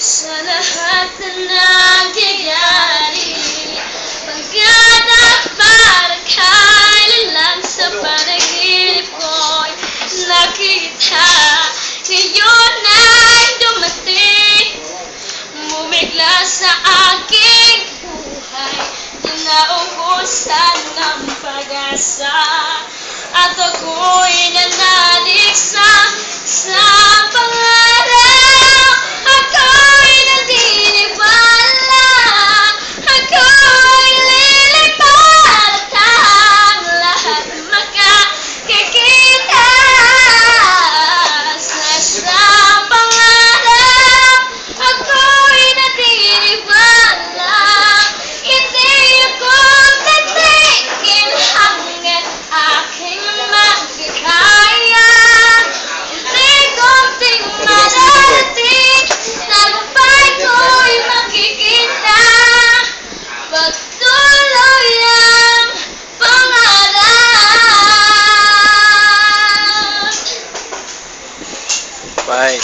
sa lahat na nangyayari. Pagkada para kailan lang sa panaginip ko'y nakita. Ngayon ay dumating, bumigla sa aking buhay. Naubusan ng pag-asa at ako'y nanaligsa sa pangarap. Ako'y naniniwala, ako'y lilipad at ang lahat makakikita sa pangarap. Ako'y naniniwala, hindi ako titigil hanggat aking magkakaya. Unti-unting marating, tagumpay ko'y makikita. Pagtuloy ang pangarap. Bye.